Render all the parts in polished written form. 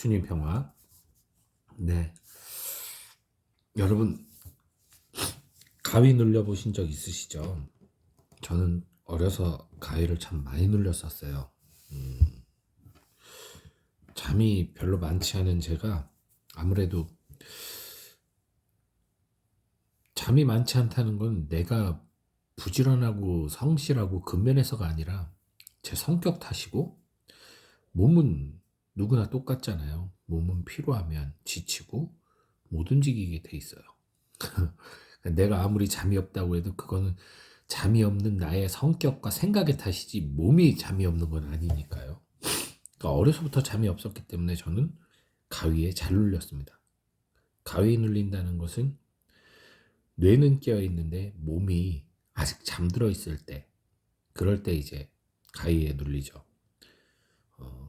주님 평화. 네. 여러분, 가위 눌려보신 적 있으시죠? 저는 어려서 가위를 참 많이 눌렸었어요. 잠이 별로 많지 않은 제가 아무래도 잠이 많지 않다는 건 내가 부지런하고 성실하고 근면해서가 아니라 제 성격 탓이고, 몸은 누구나 똑같잖아요. 몸은 피로하면 지치고 못 움직이게 돼 있어요. 내가 아무리 잠이 없다고 해도 그거는 잠이 없는 나의 성격과 생각의 탓이지 몸이 잠이 없는 건 아니니까요. 그러니까 어려서부터 잠이 없었기 때문에 저는 가위에 잘 눌렸습니다. 가위 눌린다는 것은 뇌는 깨어 있는데 몸이 아직 잠들어 있을 때, 그럴 때 이제 가위에 눌리죠.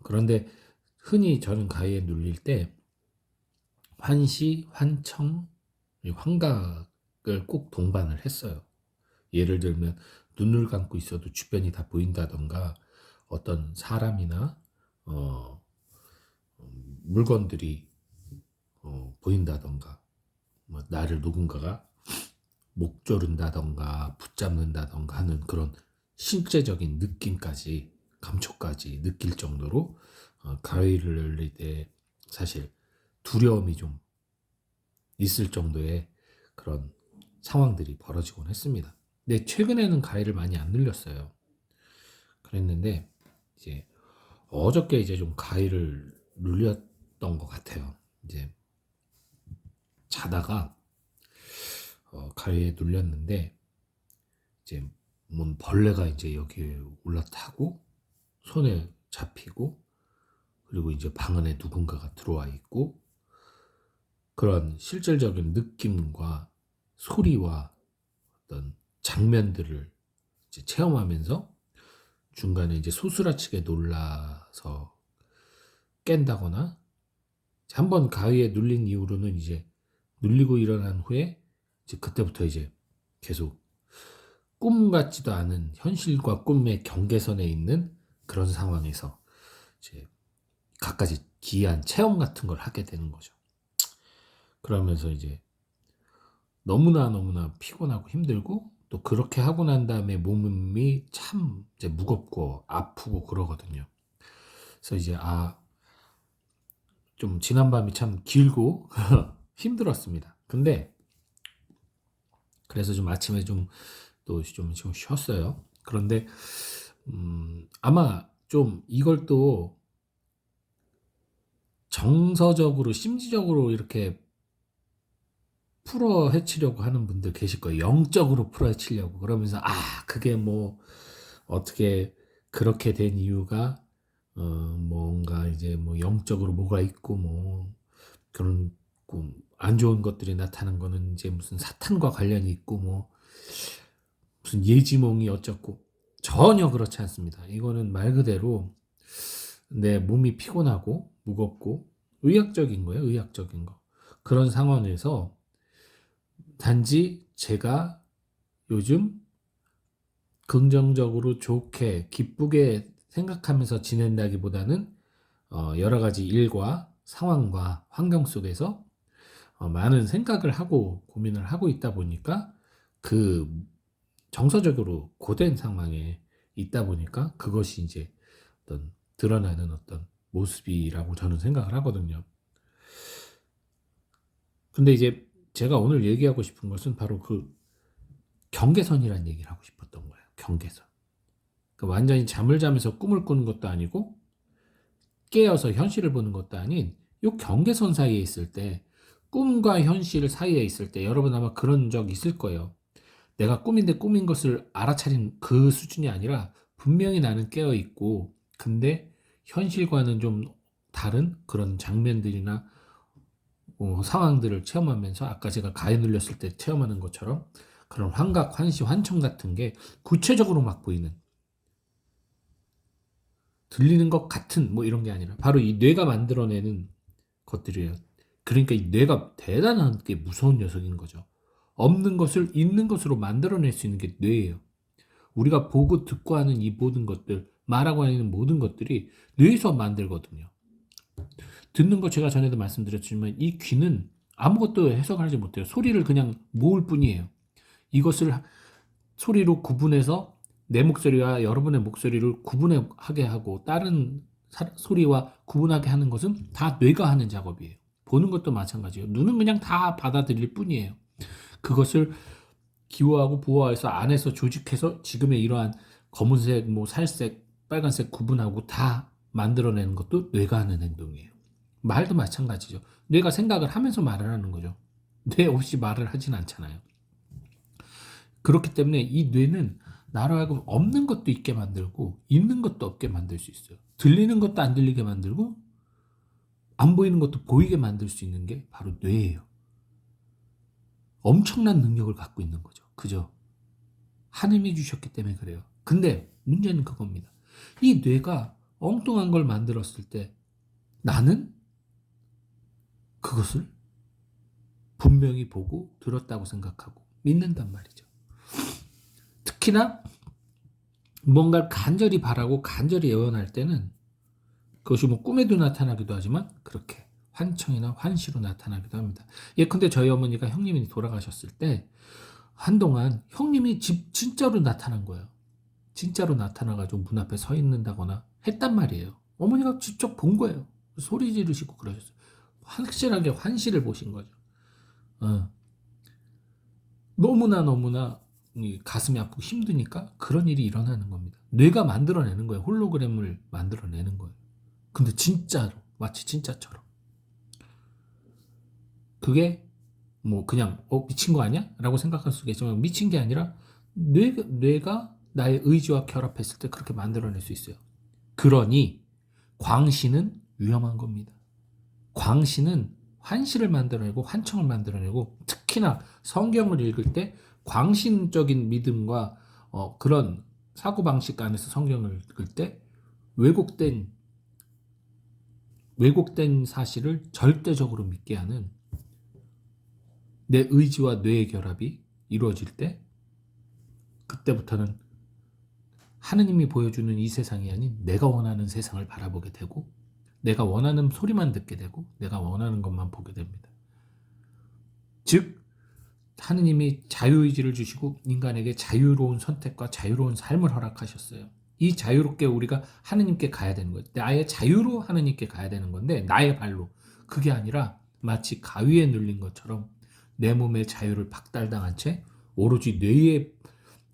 그런데 흔히 저는 가위에 눌릴 때 환시, 환청, 환각을 꼭 동반을 했어요. 예를 들면 눈을 감고 있어도 주변이 다 보인다던가, 어떤 사람이나 물건들이 보인다던가, 뭐 나를 누군가가 목 조른다던가 붙잡는다던가 하는 그런 실제적인 느낌까지, 감촉까지 느낄 정도로 가위를 눌릴 때 사실 두려움이 좀 있을 정도의 그런 상황들이 벌어지곤 했습니다. 근데 최근에는 가위를 많이 안 눌렸어요. 그랬는데 이제 어저께 이제 좀 가위를 눌렸던 것 같아요. 이제 자다가 가위에 눌렸는데 이제 뭔 벌레가 이제 여기에 올라타고 손에 잡히고, 그리고 이제 방 안에 누군가가 들어와 있고, 그런 실질적인 느낌과 소리와 어떤 장면들을 이제 체험하면서 중간에 이제 소스라치게 놀라서 깬다거나, 한번 가위에 눌린 이후로는 이제 눌리고 일어난 후에 이제 그때부터 이제 계속 꿈 같지도 않은 현실과 꿈의 경계선에 있는 그런 상황에서 이제 갖가지 기이한 체험 같은 걸 하게 되는 거죠. 그러면서 이제 너무나 피곤하고 힘들고, 또 그렇게 하고 난 다음에 몸이 참 이제 무겁고 아프고 그러거든요. 그래서 이제 좀 지난 밤이 참 길고 힘들었습니다. 근데 그래서 좀 아침에 좀 쉬었어요. 그런데 아마 좀 이걸 또 정서적으로 심리적으로 이렇게 풀어 헤치려고 하는 분들 계실 거예요. 영적으로 풀어 헤치려고. 그러면서 그게 뭐 어떻게 그렇게 된 이유가 뭔가 이제 뭐 영적으로 뭐가 있고, 뭐 그런 안 좋은 것들이 나타난 거는 이제 무슨 사탄과 관련이 있고, 뭐 무슨 예지몽이 어쩌고. 전혀 그렇지 않습니다. 이거는 말 그대로 내 몸이 피곤하고 무겁고 의학적인 거예요. 의학적인 거. 그런 상황에서 단지 제가 요즘 긍정적으로 좋게 기쁘게 생각하면서 지낸다기보다는 여러 가지 일과 상황과 환경 속에서 많은 생각을 하고 고민을 하고 있다 보니까, 그 정서적으로 고된 상황에 있다 보니까 그것이 이제 어떤 드러나는 어떤 모습이라고 저는 생각을 하거든요. 근데 이제 제가 오늘 얘기하고 싶은 것은 바로 그 경계선이라는 얘기를 하고 싶었던 거예요. 경계선. 그러니까 완전히 잠을 자면서 꿈을 꾸는 것도 아니고 깨어서 현실을 보는 것도 아닌 요 경계선 사이에 있을 때, 꿈과 현실 사이에 있을 때, 여러분 아마 그런 적 있을 거예요. 내가 꿈인데 꿈인 것을 알아차린 그 수준이 아니라 분명히 나는 깨어 있고, 근데 현실과는 좀 다른 그런 장면들이나 상황들을 체험하면서, 아까 제가 가위 눌렸을 때 체험하는 것처럼 그런 환각, 환시, 환청 같은 게 구체적으로 막 보이는, 들리는 것 같은 뭐 이런 게 아니라 바로 이 뇌가 만들어내는 것들이에요. 그러니까 이 뇌가 대단한 게 무서운 녀석인 거죠. 없는 것을 있는 것으로 만들어낼 수 있는 게 뇌예요. 우리가 보고 듣고 하는 이 모든 것들, 말하고 하는 모든 것들이 뇌에서 만들거든요. 듣는 거 제가 전에도 말씀드렸지만 이 귀는 아무것도 해석하지 못해요. 소리를 그냥 모을 뿐이에요. 이것을 소리로 구분해서 내 목소리와 여러분의 목소리를 구분하게 하고 다른 소리와 구분하게 하는 것은 다 뇌가 하는 작업이에요. 보는 것도 마찬가지예요. 눈은 그냥 다 받아들일 뿐이에요. 그것을 기호하고 부호해서 안에서 조직해서 지금의 이러한 검은색, 뭐 살색, 빨간색 구분하고 다 만들어내는 것도 뇌가 하는 행동이에요. 말도 마찬가지죠. 뇌가 생각을 하면서 말을 하는 거죠. 뇌 없이 말을 하진 않잖아요. 그렇기 때문에 이 뇌는 나로 하여금 없는 것도 있게 만들고 있는 것도 없게 만들 수 있어요. 들리는 것도 안 들리게 만들고 안 보이는 것도 보이게 만들 수 있는 게 바로 뇌예요. 엄청난 능력을 갖고 있는 거죠. 그죠? 하느님이 주셨기 때문에 그래요. 근데 문제는 그겁니다. 이 뇌가 엉뚱한 걸 만들었을 때 나는 그것을 분명히 보고 들었다고 생각하고 믿는단 말이죠. 특히나 뭔가를 간절히 바라고 간절히 예언할 때는 그것이 뭐 꿈에도 나타나기도 하지만 그렇게 환청이나 환시로 나타나기도 합니다. 예컨대 저희 어머니가 형님이 돌아가셨을 때 한동안 형님이 진짜로 나타난 거예요. 진짜로 나타나가지고 문 앞에 서 있는다거나 했단 말이에요. 어머니가 직접 본 거예요. 소리 지르시고 그러셨어요. 확실하게 환시를 보신 거죠. 너무나 가슴이 아프고 힘드니까 그런 일이 일어나는 겁니다. 뇌가 만들어내는 거예요. 홀로그램을 만들어내는 거예요. 근데 진짜로, 마치 진짜처럼. 그게 뭐 그냥 미친 거 아니야? 라고 생각할 수 있겠지만 미친 게 아니라 뇌가 나의 의지와 결합했을 때 그렇게 만들어낼 수 있어요. 그러니 광시는 위험한 겁니다. 광시는 환시를 만들어내고 환청을 만들어내고 특히나 성경을 읽을 때 광신적인 믿음과 그런 사고방식 안에서 성경을 읽을 때 왜곡된 사실을 절대적으로 믿게 하는 내 의지와 뇌의 결합이 이루어질 때 그때부터는 하느님이 보여주는 이 세상이 아닌 내가 원하는 세상을 바라보게 되고 내가 원하는 소리만 듣게 되고 내가 원하는 것만 보게 됩니다. 즉 하느님이 자유의지를 주시고 인간에게 자유로운 선택과 자유로운 삶을 허락하셨어요. 이 자유롭게 우리가 하느님께 가야 되는 거예요. 나의 자유로 하느님께 가야 되는 건데 나의 발로. 그게 아니라 마치 가위에 눌린 것처럼 내 몸의 자유를 박탈당한 채 오로지 뇌의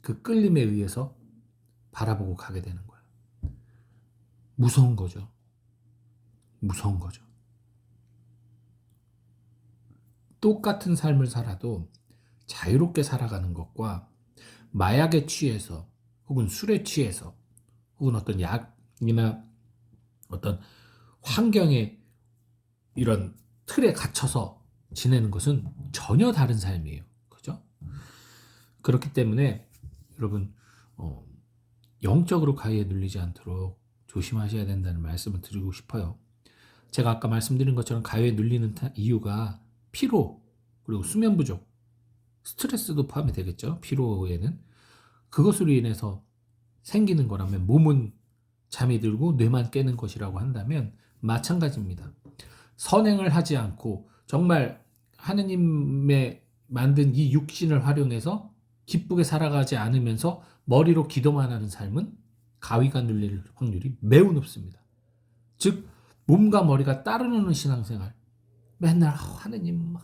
그 끌림에 의해서 바라보고 가게 되는 거예요. 무서운 거죠. 무서운 거죠. 똑같은 삶을 살아도 자유롭게 살아가는 것과 마약에 취해서 혹은 술에 취해서 혹은 어떤 약이나 어떤 환경에 이런 틀에 갇혀서 지내는 것은 전혀 다른 삶이에요. 그죠? 그렇기 때문에 여러분 영적으로 가위에 눌리지 않도록 조심하셔야 된다는 말씀을 드리고 싶어요. 제가 아까 말씀드린 것처럼 가위에 눌리는 이유가 피로 그리고 수면 부족 스트레스도 포함이 되겠죠. 피로에는 그것으로 인해서 생기는 거라면 몸은 잠이 들고 뇌만 깨는 것이라고 한다면 마찬가지입니다. 선행을 하지 않고 정말 하느님의 만든 이 육신을 활용해서 기쁘게 살아가지 않으면서 머리로 기도만 하는 삶은 가위가 눌릴 확률이 매우 높습니다. 즉 몸과 머리가 따로노는 신앙생활 맨날 하느님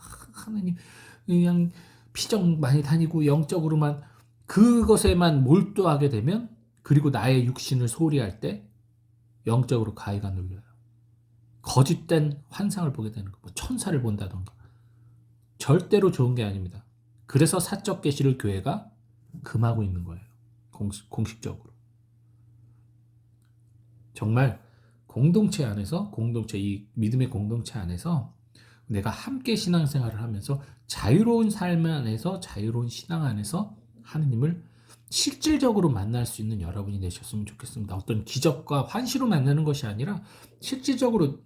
그냥 피정 많이 다니고 영적으로만 그것에만 몰두하게 되면 그리고 나의 육신을 소홀히할 때 영적으로 가위가 눌려요. 거짓된 환상을 보게 되는 거, 뭐 천사를 본다던가 절대로 좋은 게 아닙니다. 그래서 사적 계시를 교회가 금하고 있는 거예요. 공식적으로. 정말 공동체 안에서 이 믿음의 공동체 안에서 내가 함께 신앙생활을 하면서 자유로운 삶 안에서 자유로운 신앙 안에서 하느님을 실질적으로 만날 수 있는 여러분이 되셨으면 좋겠습니다. 어떤 기적과 환시로 만나는 것이 아니라 실질적으로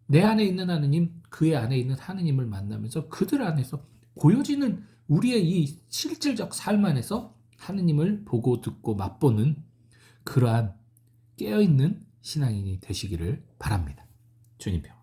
내 안에 있는 하느님, 그의 안에 있는 하느님을 만나면서 그들 안에서 보여지는 우리의 이 실질적 삶 안에서 하느님을 보고 듣고 맛보는 그러한 깨어있는 신앙인이 되시기를 바랍니다. 주님 평